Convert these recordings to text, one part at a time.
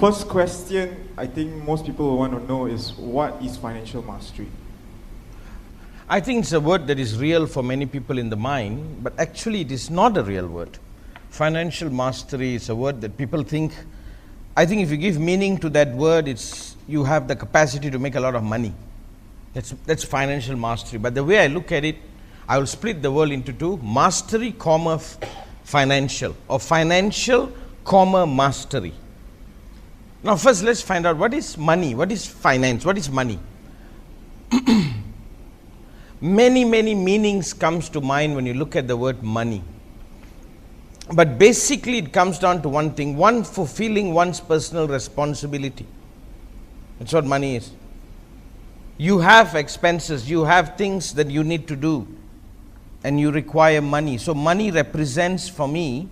First question I think most people will want to know is, what is financial mastery? I think it's a word that is real for many people in the mind, but actually it is not a real word. Financial mastery is a word that people think. I think if you give meaning to that word, it's you have the capacity to make a lot of money. That's financial mastery. But the way I look at it, I will split the word into two: mastery, financial, or financial, mastery. Now first let's find out, what is money? What is finance? What is money? Many meanings comes to mind when you look at the word money. But basically it comes down to one thing: one, fulfilling one's personal responsibility. That's what money is. You have expenses, you have things that you need to do, and you require money. So money represents for me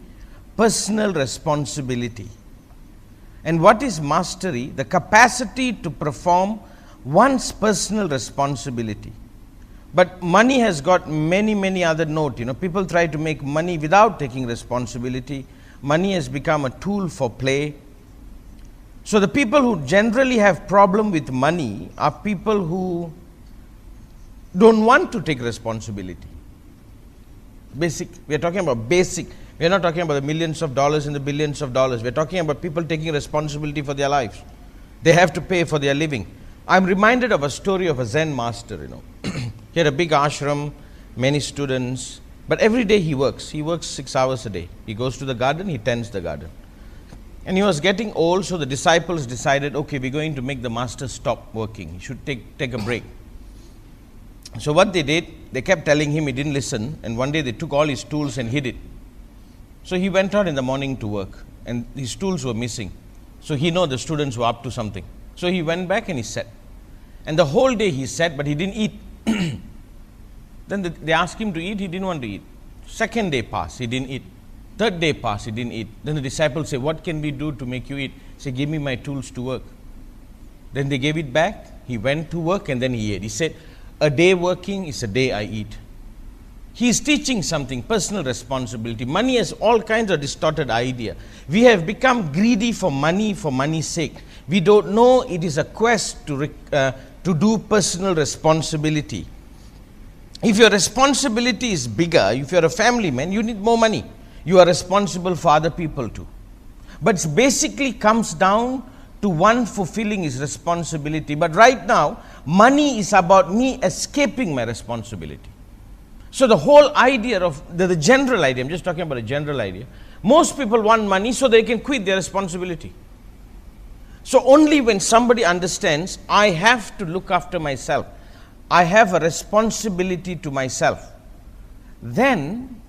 personal responsibility. And what is mastery? The capacity to perform one's personal responsibility. But money has got many other notes. People try to make money without taking responsibility. Money has become a tool for play. So the people who generally have problem with money are people who don't want to take responsibility. Basic. We are talking about basic. We are not talking about the millions of dollars and the billions of dollars. We are talking about people taking responsibility for their lives. They have to pay for their living. I'm reminded of a story of a Zen master, He had a big ashram, many students, but every day he works. He works 6 hours a day. He goes to the garden, he tends the garden. And he was getting old, so the disciples decided, okay, we're going to make the master stop working. He should take a break. So what they did, they kept telling him, he didn't listen, and one day they took all his tools and hid it. So he went out in the morning to work, and his tools were missing. So he knew the students were up to something. So he went back and he sat. And the whole day he sat, but he didn't eat. Then they asked him to eat, he didn't want to eat. Second day passed, he didn't eat. Third day passed, he didn't eat. Then the disciples say, what can we do to make you eat? He said, give me my tools to work. Then they gave it back, he went to work, and then he ate. He said, a day working is a day I eat. He is teaching something, personal responsibility. Money has all kinds of distorted idea. We have become greedy for money's sake. We don't know it is a quest to do personal responsibility. If your responsibility is bigger, if you're a family man, you need more money. You are responsible for other people too. But it basically comes down to one fulfilling his responsibility. But right now, money is about me escaping my responsibility. So the whole idea of the general idea, I'm just talking about a general idea. Most people want money so they can quit their responsibility. So only when somebody understands, I have to look after myself, I have a responsibility to myself, then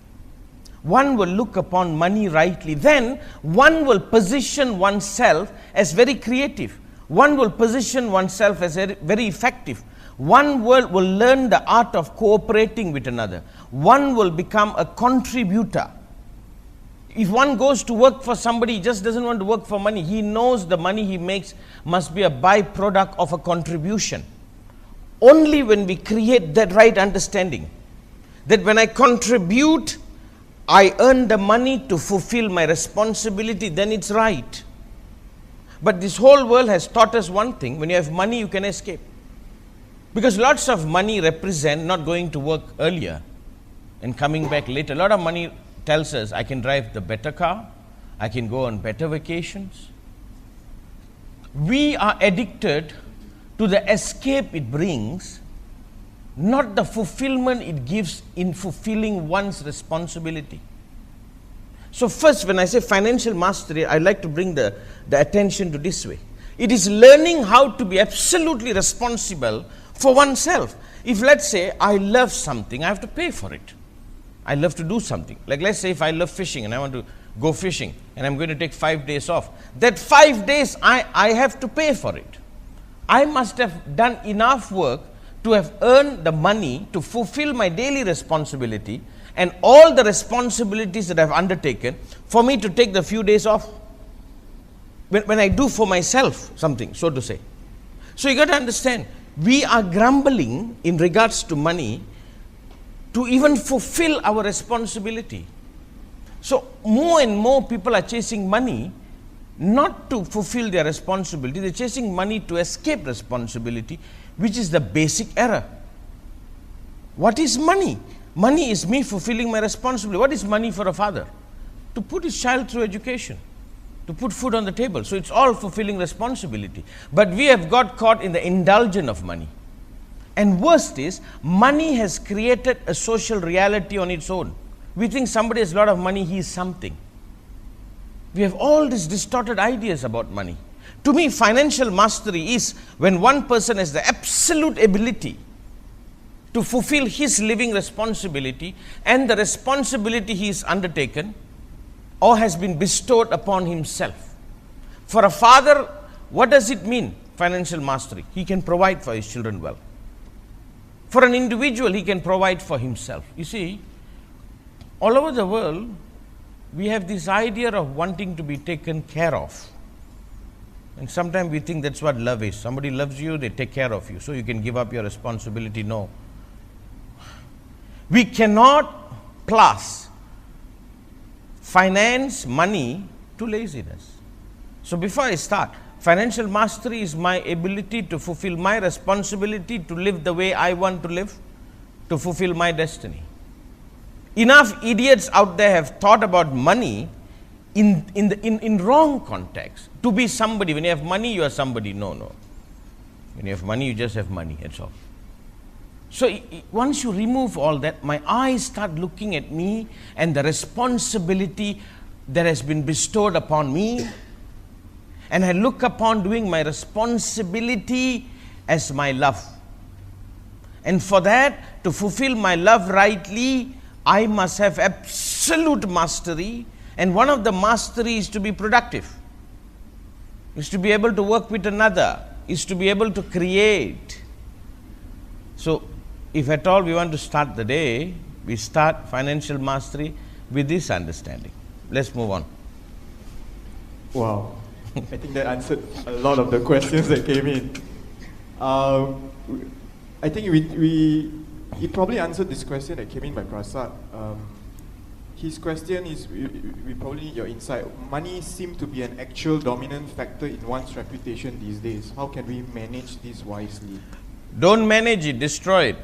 one will look upon money rightly. Then one will position oneself as very creative. One will position oneself as very effective. One will learn the art of cooperating with another. One will become a contributor. If one goes to work for somebody, he just doesn't want to work for money. He knows the money he makes must be a byproduct of a contribution. Only when we create that right understanding, that when I contribute, I earn the money to fulfill my responsibility, then it's right. But this whole world has taught us one thing: when you have money, you can escape. Because lots of money represent not going to work earlier and coming back later. A lot of money tells us I can drive the better car, I can go on better vacations. We are addicted to the escape it brings, not the fulfillment it gives in fulfilling one's responsibility. So first, when I say financial mastery, I like to bring the attention to this way. It is learning how to be absolutely responsible for oneself. If let's say I love something, I have to pay for it. I love to do something. Like let's say if I love fishing and I want to go fishing and I'm going to take 5 days off. That 5 days I have to pay for it. I must have done enough work to have earned the money to fulfill my daily responsibility and all the responsibilities that I've undertaken for me to take the few days off. When I do for myself something, so to say. So you got to understand, we are grumbling in regards to money to even fulfill our responsibility. So more and more people are chasing money not to fulfill their responsibility. They're chasing money to escape responsibility, which is the basic error. What is money? Money is me fulfilling my responsibility. What is money for a father? To put his child through education, to put food on the table. So it's all fulfilling responsibility. But we have got caught in the indulgence of money. And worst is, money has created a social reality on its own. We think somebody has a lot of money, he is something. We have all these distorted ideas about money. To me, financial mastery is when one person has the absolute ability to fulfill his living responsibility and the responsibility he is undertaken or has been bestowed upon himself. For a father, what does it mean, financial mastery? He can provide for his children well. For an individual, he can provide for himself. You see, all over the world, we have this idea of wanting to be taken care of. And sometimes we think that's what love is. Somebody loves you, they take care of you, so you can give up your responsibility. No. We cannot class finance, money to laziness. So before I start, financial mastery is my ability to fulfill my responsibility to live the way I want to live, to fulfill my destiny. Enough idiots out there have thought about money in wrong context. To be somebody. When you have money, you are somebody. No. When you have money, you just have money. That's all. So once you remove all that, my eyes start looking at me and the responsibility that has been bestowed upon me. And I look upon doing my responsibility as my love. And for that, to fulfill my love rightly, I must have absolute mastery, and one of the mastery is to be productive, is to be able to work with another, is to be able to create. So, if at all we want to start the day, we start financial mastery with this understanding. Let's move on. Wow. I think that answered a lot of the questions that came in. I think he probably answered this question that came in by Prasad. His question is, we probably need your insight. Money seems to be an actual dominant factor in one's reputation these days. How can we manage this wisely? Don't manage it, destroy it.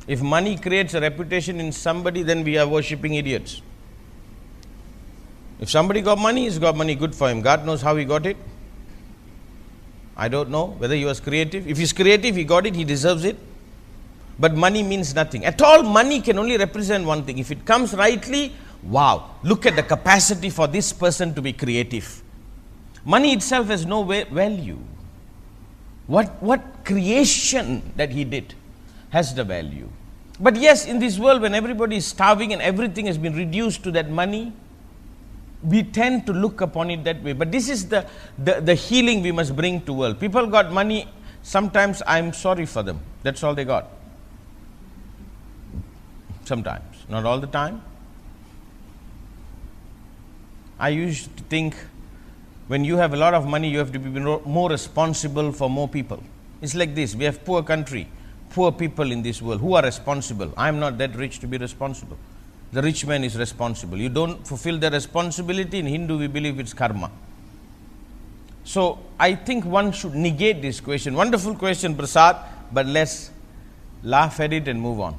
If money creates a reputation in somebody, then we are worshipping idiots. If somebody got money, he's got money, good for him. God knows how he got it. I don't know whether he was creative. If he's creative, he got it, he deserves it. But money means nothing. At all, money can only represent one thing. If it comes rightly, wow, look at the capacity for this person to be creative. Money itself has no value. What creation that he did has the value. But yes, in this world, when everybody is starving and everything has been reduced to that money, we tend to look upon it that way. But this is the healing we must bring to world. People got money, sometimes I'm sorry for them. That's all they got. Sometimes, not all the time. I used to think when you have a lot of money, you have to be more responsible for more people. It's like this, we have poor country, poor people in this world. Who are responsible? I'm not that rich to be responsible. The rich man is responsible. You don't fulfill the responsibility. In Hindu, we believe it's karma. So, I think one should negate this question. Wonderful question, Prasad, but let's laugh at it and move on.